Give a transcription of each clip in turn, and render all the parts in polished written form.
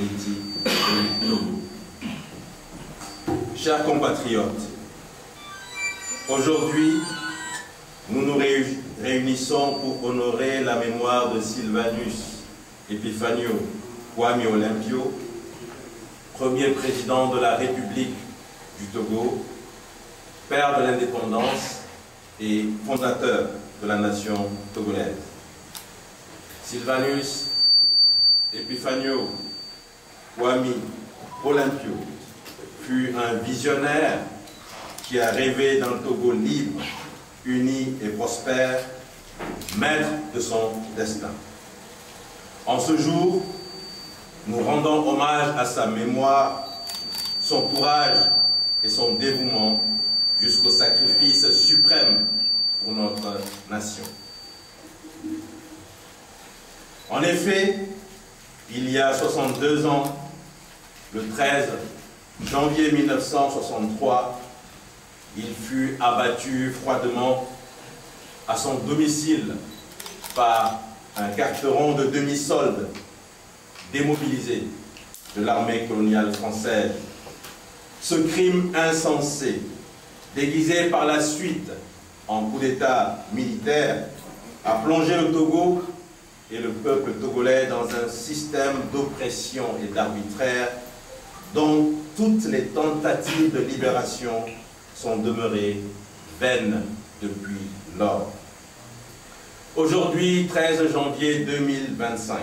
politique du Togo. Chers compatriotes, aujourd'hui, nous nous réunissons pour honorer la mémoire de Sylvanus Epifanio Kwame Olympio, premier président de la République du Togo, père de l'indépendance et fondateur de la nation togolaise. Sylvanus Epifanio Kwame Olympio fut un visionnaire qui a rêvé d'un Togo libre, uni et prospère, maître de son destin. En ce jour, nous rendons hommage à sa mémoire, son courage et son dévouement jusqu'au sacrifice suprême pour notre nation. En effet, il y a 62 ans, le 13 janvier 1963, il fut abattu froidement à son domicile par un carteron de demi-solde démobilisé de l'armée coloniale française. Ce crime insensé, déguisé par la suite en coup d'État militaire, a plongé le Togo et le peuple togolais dans un système d'oppression et d'arbitraire dont toutes les tentatives de libération sont demeurées vaines depuis lors. Aujourd'hui, 13 janvier 2025,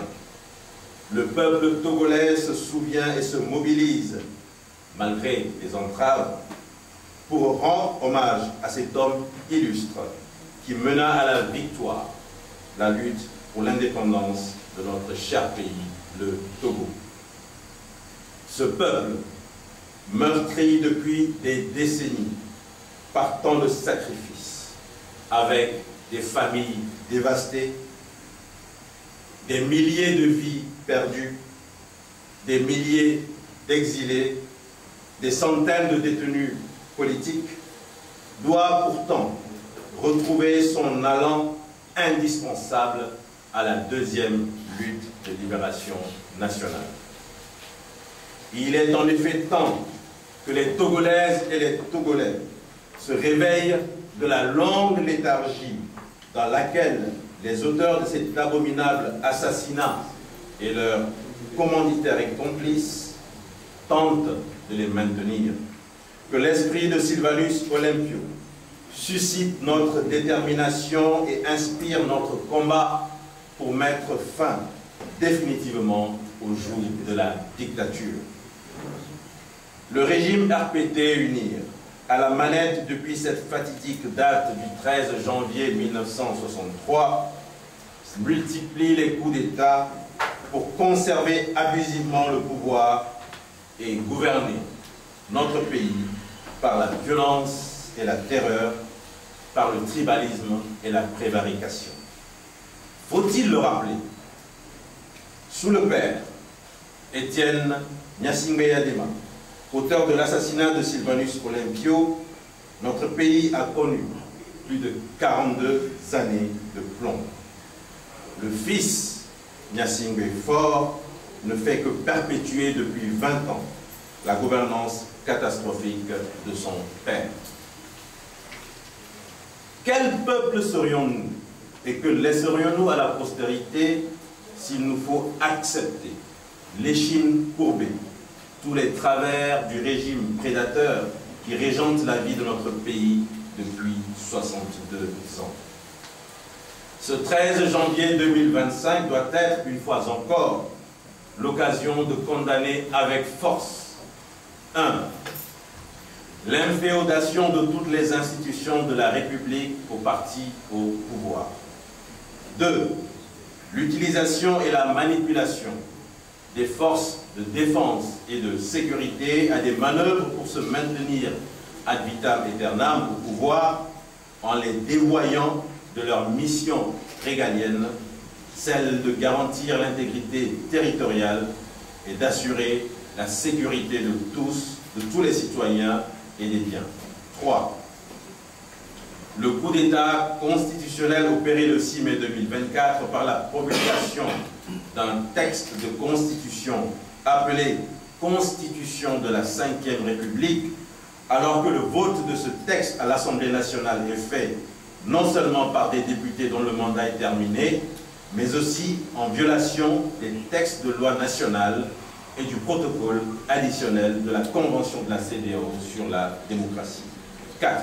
le peuple togolais se souvient et se mobilise, malgré les entraves, pour rendre hommage à cet homme illustre qui mena à la victoire la lutte pour l'indépendance de notre cher pays, le Togo. Ce peuple, meurtri depuis des décennies, par tant de sacrifices, avec des familles dévastées, des milliers de vies perdues, des milliers d'exilés, des centaines de détenus politiques, doit pourtant retrouver son allant indispensable à la deuxième lutte de libération nationale. Il est en effet temps que les Togolaises et les Togolais se réveillent de la longue léthargie dans laquelle les auteurs de cet abominable assassinat et leurs commanditaires et complices tentent de les maintenir. Que l'esprit de Sylvanus Olympio suscite notre détermination et inspire notre combat pour mettre fin définitivement au joug de la dictature. Le régime RPT UNIR, à la manette depuis cette fatidique date du 13 janvier 1963, multiplie les coups d'État pour conserver abusivement le pouvoir et gouverner notre pays par la violence et la terreur, par le tribalisme et la prévarication. Faut-il le rappeler? Sous le père Étienne Gnassingbé Adema, auteur de l'assassinat de Sylvanus Olympio, notre pays a connu plus de 42 années de plomb. Le fils Gnassingbé Faure ne fait que perpétuer depuis 20 ans la gouvernance catastrophique de son père. Quel peuple serions-nous et que laisserions-nous à la postérité s'il nous faut accepter l'échine courbée, tous les travers du régime prédateur qui régente la vie de notre pays depuis 62 ans. Ce 13 janvier 2025 doit être, une fois encore, l'occasion de condamner avec force 1. L'inféodation de toutes les institutions de la République au parti au pouvoir. 2. L'utilisation et la manipulation des forces de défense et de sécurité à des manœuvres pour se maintenir ad vitam aeternam au pouvoir en les dévoyant de leur mission régalienne, celle de garantir l'intégrité territoriale et d'assurer la sécurité de tous les citoyens et des biens. 3. Le coup d'État constitutionnel opéré le 6 mai 2024 par la promulgation d'un texte de constitution appelée Constitution de la Ve République, alors que le vote de ce texte à l'Assemblée nationale est fait non seulement par des députés dont le mandat est terminé, mais aussi en violation des textes de loi nationale et du protocole additionnel de la Convention de la CEDEAO sur la démocratie. 4.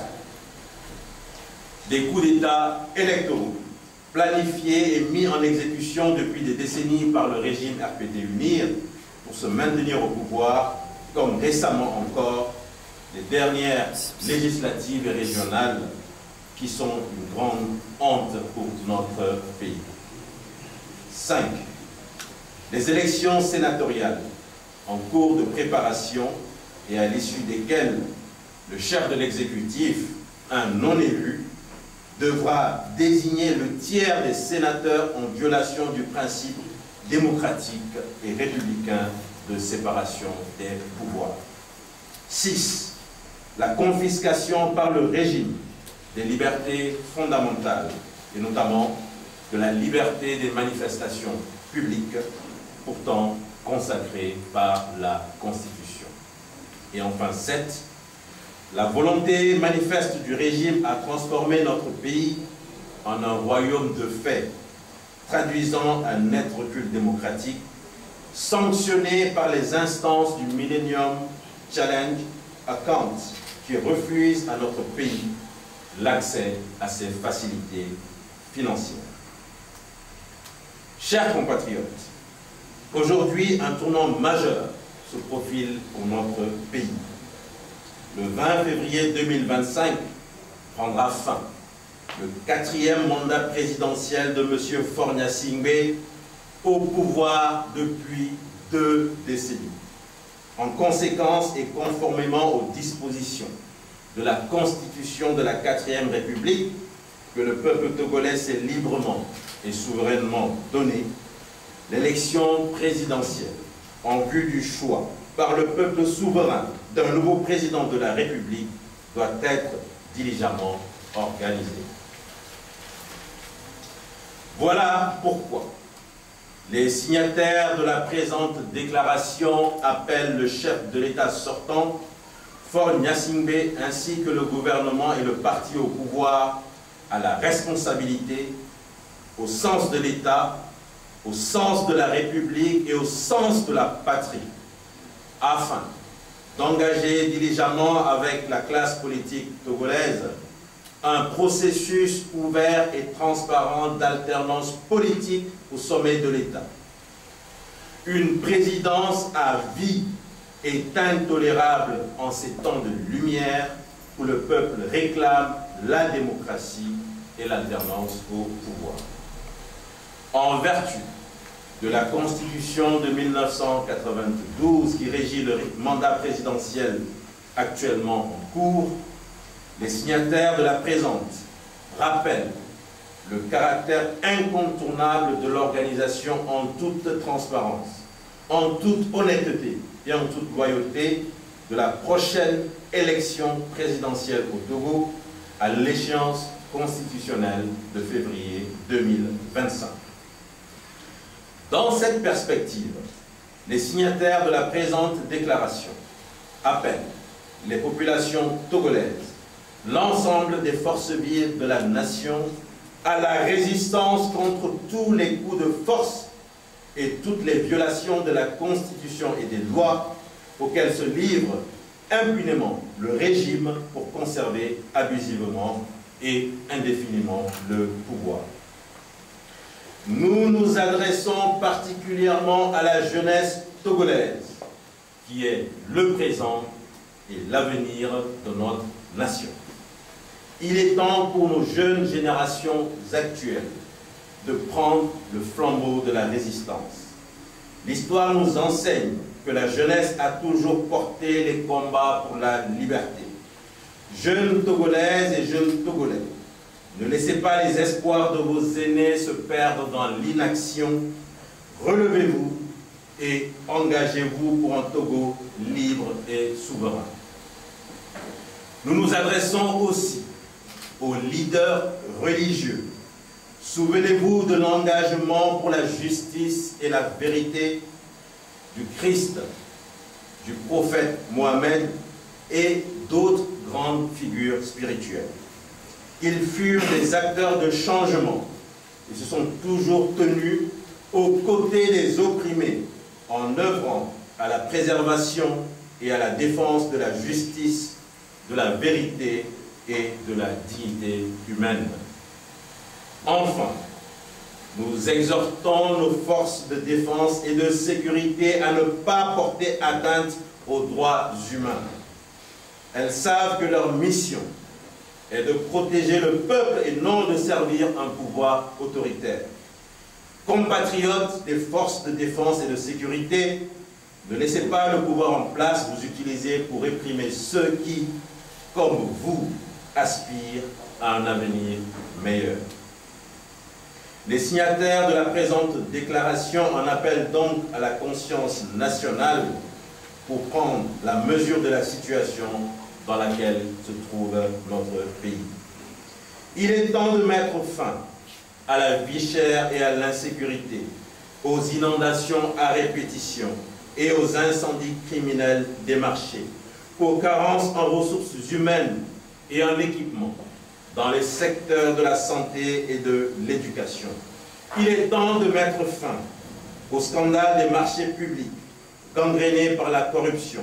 Des coups d'État électoraux planifiés et mis en exécution depuis des décennies par le régime RPT-UNIR pour se maintenir au pouvoir, comme récemment encore les dernières législatives et régionales qui sont une grande honte pour notre pays. 5. Les élections sénatoriales en cours de préparation et à l'issue desquelles le chef de l'exécutif, un non-élu, devra désigner le tiers des sénateurs en violation du principe démocratique et républicain de séparation des pouvoirs. 6. La confiscation par le régime des libertés fondamentales, et notamment de la liberté des manifestations publiques, pourtant consacrée par la Constitution. Et enfin 7. La volonté manifeste du régime à transformer notre pays en un royaume de fait, traduisant un net recul démocratique, sanctionné par les instances du Millennium Challenge Account, qui refusent à notre pays l'accès à ces facilités financières. Chers compatriotes, aujourd'hui, un tournant majeur se profile pour notre pays. Le 20 février 2025 prendra fin le 4e mandat présidentiel de M. Faure Gnassingbé au pouvoir depuis 2 décennies. En conséquence et conformément aux dispositions de la Constitution de la 4e République que le peuple togolais s'est librement et souverainement donné, l'élection présidentielle en vue du choix par le peuple souverain d'un nouveau président de la République doit être diligemment organisée. Voilà pourquoi les signataires de la présente déclaration appellent le chef de l'État sortant, Faure Gnassingbé, ainsi que le gouvernement et le parti au pouvoir à la responsabilité, au sens de l'État, au sens de la République et au sens de la patrie, afin d'engager diligemment avec la classe politique togolaise un processus ouvert et transparent d'alternance politique au sommet de l'État. Une présidence à vie est intolérable en ces temps de lumière où le peuple réclame la démocratie et l'alternance au pouvoir. En vertu de la Constitution de 1992 qui régit le mandat présidentiel actuellement en cours, les signataires de la présente rappellent le caractère incontournable de l'organisation en toute transparence, en toute honnêteté et en toute loyauté de la prochaine élection présidentielle au Togo à l'échéance constitutionnelle de février 2025. Dans cette perspective, les signataires de la présente déclaration appellent les populations togolaises, l'ensemble des forces vives de la nation, à la résistance contre tous les coups de force et toutes les violations de la Constitution et des lois auxquelles se livre impunément le régime pour conserver abusivement et indéfiniment le pouvoir. Nous nous adressons particulièrement à la jeunesse togolaise, qui est le présent et l'avenir de notre nation. Il est temps pour nos jeunes générations actuelles de prendre le flambeau de la résistance. L'histoire nous enseigne que la jeunesse a toujours porté les combats pour la liberté. Jeunes Togolaises et jeunes Togolais, ne laissez pas les espoirs de vos aînés se perdre dans l'inaction. Relevez-vous et engagez-vous pour un Togo libre et souverain. Nous nous adressons aussi aux leaders religieux. Souvenez-vous de l'engagement pour la justice et la vérité du Christ, du prophète Mohammed et d'autres grandes figures spirituelles. Ils furent des acteurs de changement et se sont toujours tenus aux côtés des opprimés en œuvrant à la préservation et à la défense de la justice, de la vérité et de la dignité humaine. Enfin, nous exhortons nos forces de défense et de sécurité à ne pas porter atteinte aux droits humains. Elles savent que leur mission est de protéger le peuple et non de servir un pouvoir autoritaire. Compatriotes des forces de défense et de sécurité, ne laissez pas le pouvoir en place vous utiliser pour réprimer ceux qui, comme vous, aspirent à un avenir meilleur. Les signataires de la présente déclaration en appellent donc à la conscience nationale pour prendre la mesure de la situation dans laquelle se trouve notre pays. Il est temps de mettre fin à la vie chère et à l'insécurité, aux inondations à répétition et aux incendies criminels des marchés, aux carences en ressources humaines et en équipement dans les secteurs de la santé et de l'éducation. Il est temps de mettre fin au scandale des marchés publics, gangrénés par la corruption.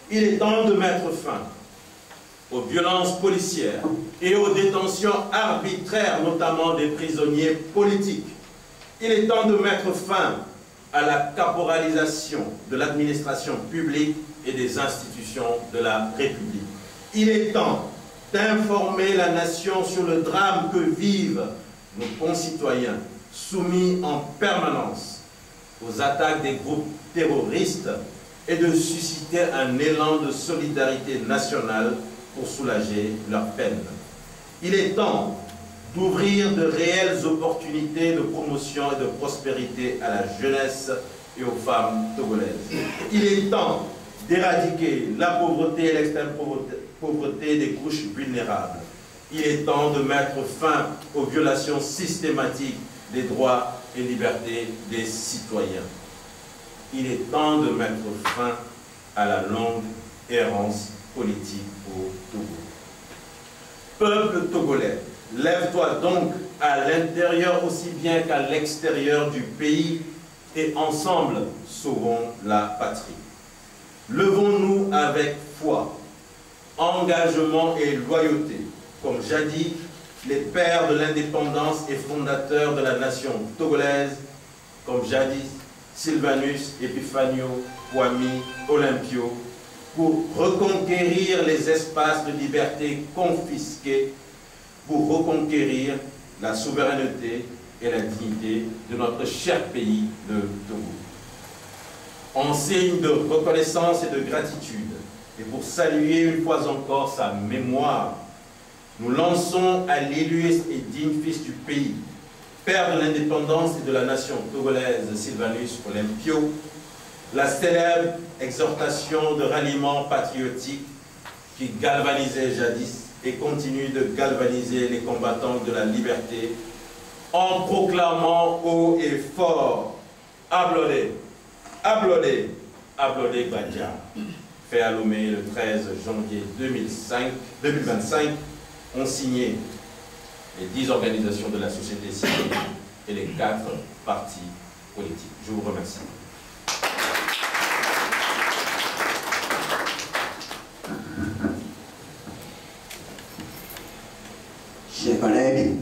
Il est temps de mettre fin aux violences policières et aux détentions arbitraires, notamment des prisonniers politiques. Il est temps de mettre fin à la caporalisation de l'administration publique et des institutions de la République. Il est temps d'informer la nation sur le drame que vivent nos concitoyens, soumis en permanence aux attaques des groupes terroristes, et de susciter un élan de solidarité nationale pour soulager leur peine. Il est temps d'ouvrir de réelles opportunités de promotion et de prospérité à la jeunesse et aux femmes togolaises. Il est temps d'éradiquer la pauvreté et l'extrême pauvreté des couches vulnérables. Il est temps de mettre fin aux violations systématiques des droits et libertés des citoyens. Il est temps de mettre fin à la longue errance politique au Togo. Peuple togolais, lève-toi donc à l'intérieur aussi bien qu'à l'extérieur du pays et ensemble sauvons la patrie. Levons-nous avec foi, engagement et loyauté, comme jadis les pères de l'indépendance et fondateurs de la nation togolaise, comme jadis Sylvanus, Epiphanio, Kwame, Olympio, pour reconquérir les espaces de liberté confisqués, pour reconquérir la souveraineté et la dignité de notre cher pays, le Togo. En signe de reconnaissance et de gratitude, et pour saluer une fois encore sa mémoire, nous lançons à l'illustre et digne fils du pays, père de l'indépendance et de la nation togolaise, Sylvanus Olympio, la célèbre exhortation de ralliement patriotique qui galvanisait jadis et continue de galvaniser les combattants de la liberté en proclamant haut et fort « Applaudez, applaudez, applaudez Badja », fait à Lomé le 13 janvier 2025, ont signé les 10 organisations de la société civile et les 4 partis politiques. Je vous remercie. Chers collègues,